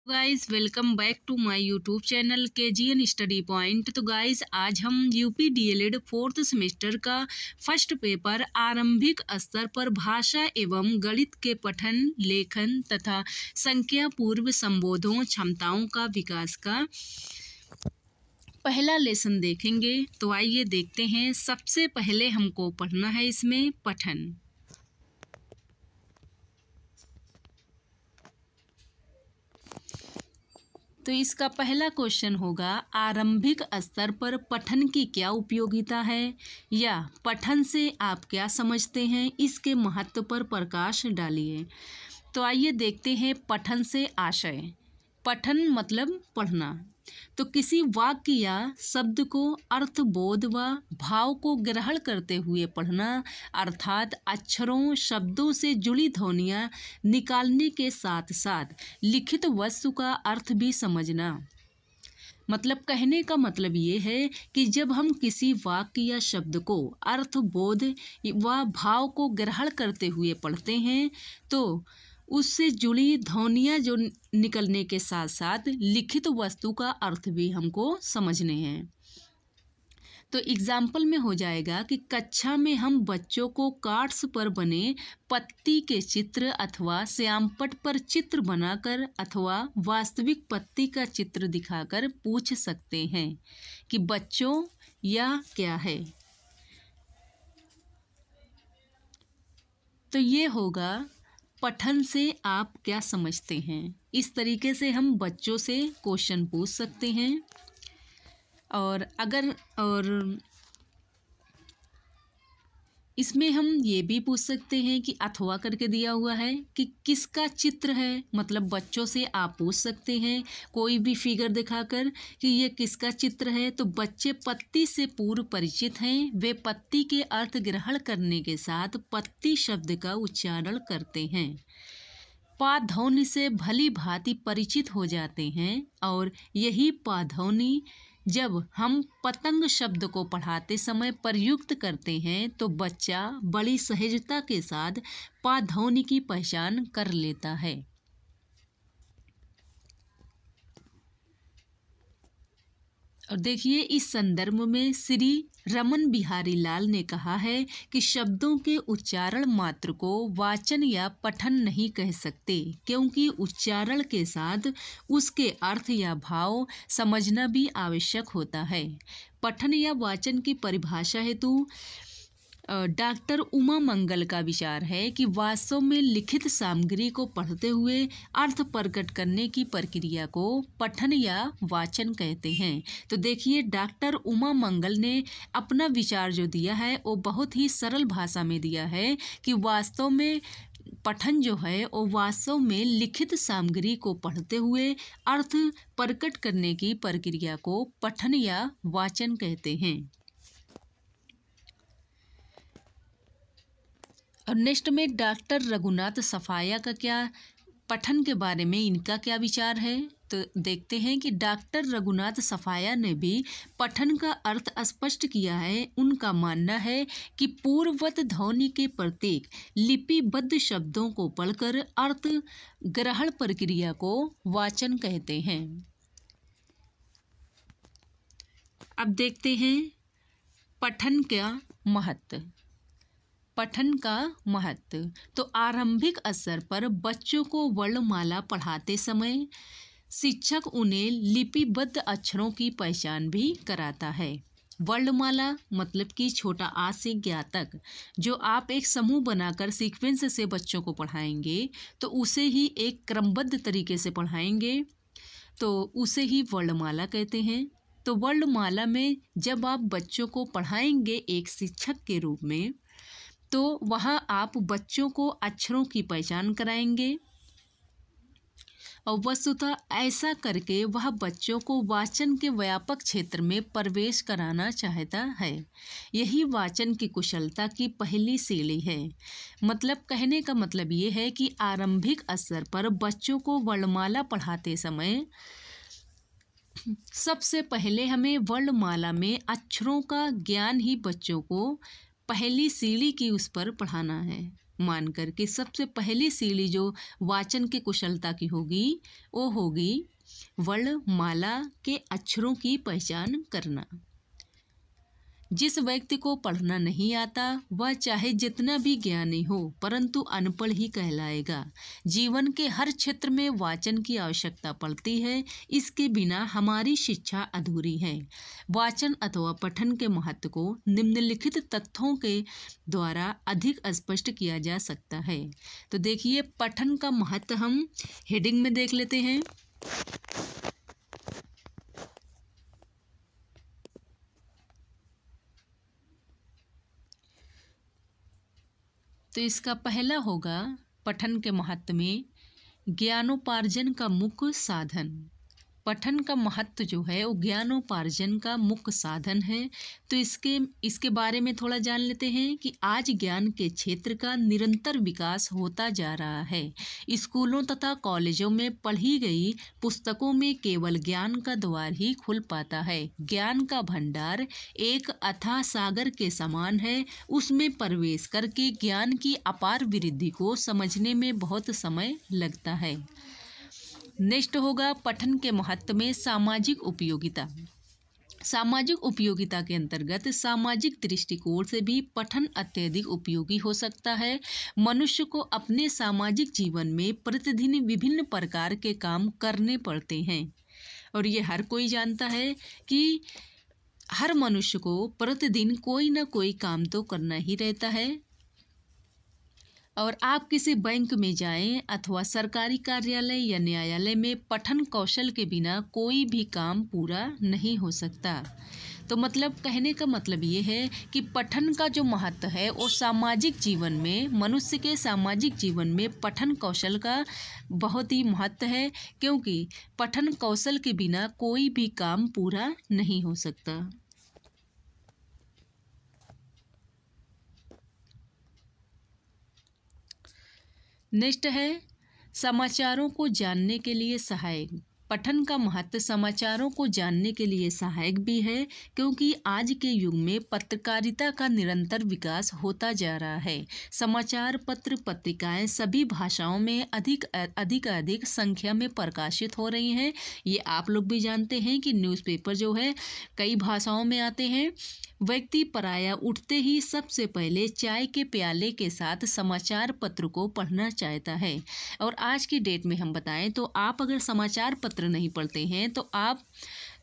Guys welcome back to my YouTube channel KGN study point. तो guys आज हम UP DElEd 4th semester का first paper आरंभिक स्तर पर भाषा एवं गणित के पठन लेखन तथा संख्या पूर्व संबोधों क्षमताओं का विकास का पहला लेसन देखेंगे। तो आइए देखते हैं। सबसे पहले हमको पढ़ना है इसमें पठन। तो इसका पहला क्वेश्चन होगा, आरंभिक स्तर पर पठन की क्या उपयोगिता है या पठन से आप क्या समझते हैं, इसके महत्व पर प्रकाश डालिए। तो आइए देखते हैं पठन से आशय। पठन मतलब पढ़ना। तो किसी वाक्य या शब्द को अर्थबोध व भाव को ग्रहण करते हुए पढ़ना, अर्थात अक्षरों शब्दों से जुड़ी ध्वनियाँ निकालने के साथ साथ लिखित वस्तु का अर्थ भी समझना। मतलब कहने का मतलब ये है कि जब हम किसी वाक्य या शब्द को अर्थबोध व भाव को ग्रहण करते हुए पढ़ते हैं तो उससे जुड़ी ध्वनियाँ जो निकलने के साथ साथ लिखित वस्तु का अर्थ भी हमको समझने हैं। तो एग्जाम्पल में हो जाएगा कि कक्षा में हम बच्चों को कार्ड्स पर बने पत्ती के चित्र अथवा श्यामपट्ट पर चित्र बनाकर अथवा वास्तविक पत्ती का चित्र दिखाकर पूछ सकते हैं कि बच्चों यह क्या है। तो ये होगा पठन से आप क्या समझते हैं। इस तरीके से हम बच्चों से क्वेश्चन पूछ सकते हैं। और इसमें हम ये भी पूछ सकते हैं कि अथवा करके दिया हुआ है कि किसका चित्र है, मतलब बच्चों से आप पूछ सकते हैं कोई भी फिगर दिखाकर कि ये किसका चित्र है। तो बच्चे पत्ती से पूर्व परिचित हैं, वे पत्ती के अर्थ ग्रहण करने के साथ पत्ती शब्द का उच्चारण करते हैं, पाध्वनि से भली भांति परिचित हो जाते हैं और यही पाध्वनि जब हम पतंग शब्द को पढ़ाते समय प्रयुक्त करते हैं तो बच्चा बड़ी सहजता के साथ पाध्वनि की पहचान कर लेता है। और देखिए इस संदर्भ में श्री रमन बिहारी लाल ने कहा है कि शब्दों के उच्चारण मात्र को वाचन या पठन नहीं कह सकते, क्योंकि उच्चारण के साथ उसके अर्थ या भाव समझना भी आवश्यक होता है। पठन या वाचन की परिभाषा हेतु डॉक्टर उमा मंगल का विचार है कि वास्तव में लिखित सामग्री को पढ़ते हुए अर्थ प्रकट करने की प्रक्रिया को पठन या वाचन कहते हैं। तो देखिए डॉक्टर उमा मंगल ने अपना विचार जो दिया है वो बहुत ही सरल भाषा में दिया है कि वास्तव में पठन जो है वो वास्तव में लिखित सामग्री को पढ़ते हुए अर्थ प्रकट करने की प्रक्रिया को पठन या वाचन कहते हैं। और नेक्स्ट में डॉक्टर रघुनाथ सफाया का क्या पठन के बारे में इनका क्या विचार है। तो देखते हैं कि डॉक्टर रघुनाथ सफाया ने भी पठन का अर्थ स्पष्ट किया है। उनका मानना है कि पूर्ववत ध्वनि के प्रत्येक लिपिबद्ध शब्दों को पढ़कर अर्थ ग्रहण प्रक्रिया को वाचन कहते हैं। अब देखते हैं पठन का महत्व। पठन का महत्व। तो आरंभिक स्तर पर बच्चों को वर्णमाला पढ़ाते समय शिक्षक उन्हें लिपिबद्ध अक्षरों की पहचान भी कराता है। वर्णमाला मतलब कि छोटा आ से ज्ञा तक जो आप एक समूह बनाकर सीक्वेंस से बच्चों को पढ़ाएंगे तो उसे ही एक क्रमबद्ध तरीके से पढ़ाएंगे तो उसे ही वर्णमाला कहते हैं। तो वर्णमाला में जब आप बच्चों को पढ़ाएंगे एक शिक्षक के रूप में तो वहाँ आप बच्चों को अक्षरों की पहचान कराएंगे और वस्तुतः ऐसा करके वह बच्चों को वाचन के व्यापक क्षेत्र में प्रवेश कराना चाहता है। यही वाचन की कुशलता की पहली सीढ़ी है। मतलब कहने का मतलब ये है कि आरंभिक स्तर पर बच्चों को वर्णमाला पढ़ाते समय सबसे पहले हमें वर्णमाला में अक्षरों का ज्ञान ही बच्चों को पहली सीढ़ी की उस पर पढ़ाना है। मान करके सबसे पहली सीढ़ी जो वाचन की कुशलता की होगी वो होगी वर्णमाला के अक्षरों की पहचान करना। जिस व्यक्ति को पढ़ना नहीं आता वह चाहे जितना भी ज्ञानी हो परंतु अनपढ़ ही कहलाएगा। जीवन के हर क्षेत्र में वाचन की आवश्यकता पड़ती है, इसके बिना हमारी शिक्षा अधूरी है। वाचन अथवा पठन के महत्व को निम्नलिखित तथ्यों के द्वारा अधिक स्पष्ट किया जा सकता है। तो देखिए, पठन का महत्व हम हेडिंग में देख लेते हैं। तो इसका पहला होगा पठन के महत्व में ज्ञानोपार्जन का मुख्य साधन। पठन का महत्व जो है वो ज्ञानोपार्जन का मुख्य साधन है। तो इसके बारे में थोड़ा जान लेते हैं कि आज ज्ञान के क्षेत्र का निरंतर विकास होता जा रहा है। स्कूलों तथा कॉलेजों में पढ़ी गई पुस्तकों में केवल ज्ञान का द्वार ही खुल पाता है। ज्ञान का भंडार एक अथाह सागर के समान है। उसमें प्रवेश करके ज्ञान की अपार वृद्धि को समझने में बहुत समय लगता है। नेक्स्ट होगा पठन के महत्व में सामाजिक उपयोगिता। सामाजिक उपयोगिता के अंतर्गत सामाजिक दृष्टिकोण से भी पठन अत्यधिक उपयोगी हो सकता है। मनुष्य को अपने सामाजिक जीवन में प्रतिदिन विभिन्न प्रकार के काम करने पड़ते हैं और ये हर कोई जानता है कि हर मनुष्य को प्रतिदिन कोई ना कोई काम तो करना ही रहता है। और आप किसी बैंक में जाएं अथवा सरकारी कार्यालय या न्यायालय में पठन कौशल के बिना कोई भी काम पूरा नहीं हो सकता। तो मतलब कहने का मतलब ये है कि पठन का जो महत्व है वो सामाजिक जीवन में, मनुष्य के सामाजिक जीवन में पठन कौशल का बहुत ही महत्व है, क्योंकि पठन कौशल के बिना कोई भी काम पूरा नहीं हो सकता। नेक्स्ट है समाचारों को जानने के लिए सहायक। पठन का महत्व समाचारों को जानने के लिए सहायक भी है, क्योंकि आज के युग में पत्रकारिता का निरंतर विकास होता जा रहा है। समाचार पत्र पत्रिकाएं सभी भाषाओं में अधिक संख्या में प्रकाशित हो रही हैं। ये आप लोग भी जानते हैं कि न्यूज़पेपर जो है कई भाषाओं में आते हैं। व्यक्ति प्रायः उठते ही सबसे पहले चाय के प्याले के साथ समाचार पत्र को पढ़ना चाहता है। और आज की डेट में हम बताएं तो आप अगर समाचार पत्र नहीं पढ़ते हैं तो आप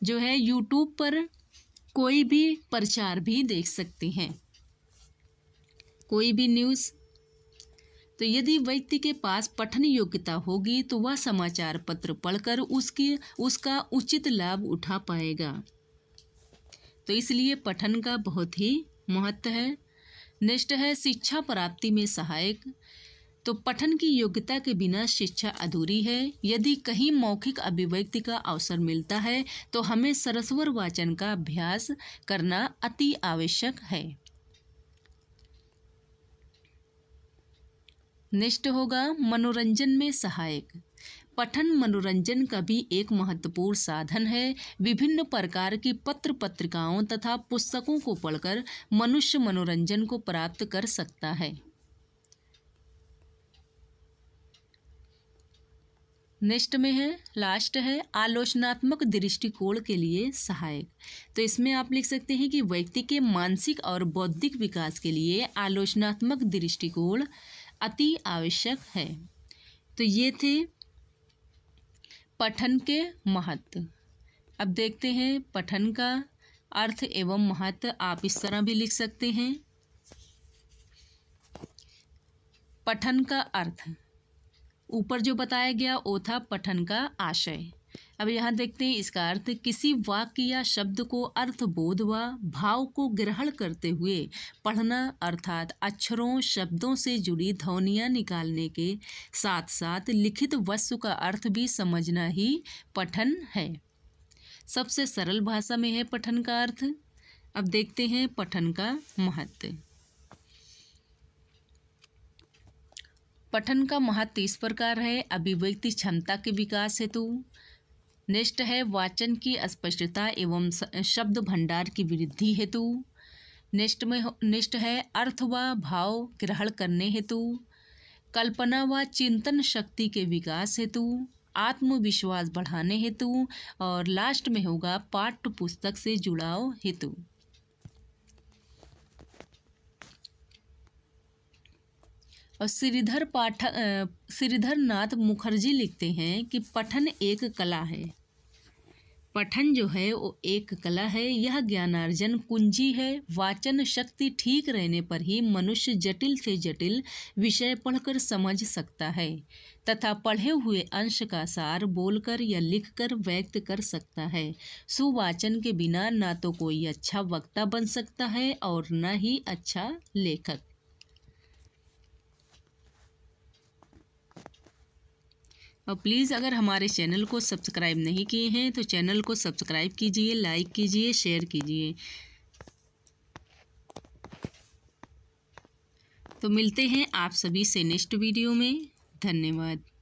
जो है यूट्यूब पर कोई भी प्रचार भी देख सकते हैं, कोई भी न्यूज़। तो यदि व्यक्ति के पास पठन योग्यता होगी तो वह समाचार पत्र पढ़कर उसका उचित लाभ उठा पाएगा। तो इसलिए पठन का बहुत ही महत्व है। नेक्स्ट है शिक्षा प्राप्ति में सहायक। तो पठन की योग्यता के बिना शिक्षा अधूरी है। यदि कहीं मौखिक अभिव्यक्ति का अवसर मिलता है तो हमें सरस्वर वाचन का अभ्यास करना अति आवश्यक है। नेक्स्ट होगा मनोरंजन में सहायक। पठन मनोरंजन का भी एक महत्वपूर्ण साधन है। विभिन्न प्रकार की पत्र पत्रिकाओं तथा पुस्तकों को पढ़कर मनुष्य मनोरंजन को प्राप्त कर सकता है। नेक्स्ट में है, लास्ट है आलोचनात्मक दृष्टिकोण के लिए सहायक। तो इसमें आप लिख सकते हैं कि व्यक्ति के मानसिक और बौद्धिक विकास के लिए आलोचनात्मक दृष्टिकोण अति आवश्यक है। तो ये थे पठन के महत्व। अब देखते हैं पठन का अर्थ एवं महत्व। आप इस तरह भी लिख सकते हैं, पठन का अर्थ ऊपर जो बताया गया वो था पठन का आशय। अब यहाँ देखते हैं इसका अर्थ, किसी वाक्य या शब्द को अर्थबोध व भाव को ग्रहण करते हुए पढ़ना, अर्थात अक्षरों शब्दों से जुड़ी ध्वनियाँ निकालने के साथ साथ लिखित वस्तु का अर्थ भी समझना ही पठन है। सबसे सरल भाषा में है पठन का अर्थ। अब देखते हैं पठन का महत्व। पठन का महत्व इस प्रकार है, अभिव्यक्ति क्षमता के विकास हेतु। नेक्स्ट है वाचन की स्पष्टता एवं शब्द भंडार की वृद्धि हेतु। नेक्स्ट है अर्थ व भाव ग्रहण करने हेतु। कल्पना व चिंतन शक्ति के विकास हेतु, आत्मविश्वास बढ़ाने हेतु, और लास्ट में होगा पाठ्य पुस्तक से जुड़ाव हेतु। और श्रीधर नाथ मुखर्जी लिखते हैं कि पठन एक कला है। पठन जो है वो एक कला है, यह ज्ञानार्जन कुंजी है। वाचन शक्ति ठीक रहने पर ही मनुष्य जटिल से जटिल विषय पढ़कर समझ सकता है तथा पढ़े हुए अंश का सार बोलकर या लिखकर व्यक्त कर सकता है। सुवाचन के बिना ना तो कोई अच्छा वक्ता बन सकता है और न ही अच्छा लेखक। और प्लीज़ अगर हमारे चैनल को सब्सक्राइब नहीं किए हैं तो चैनल को सब्सक्राइब कीजिए, लाइक कीजिए, शेयर कीजिए। तो मिलते हैं आप सभी से नेक्स्ट वीडियो में। धन्यवाद।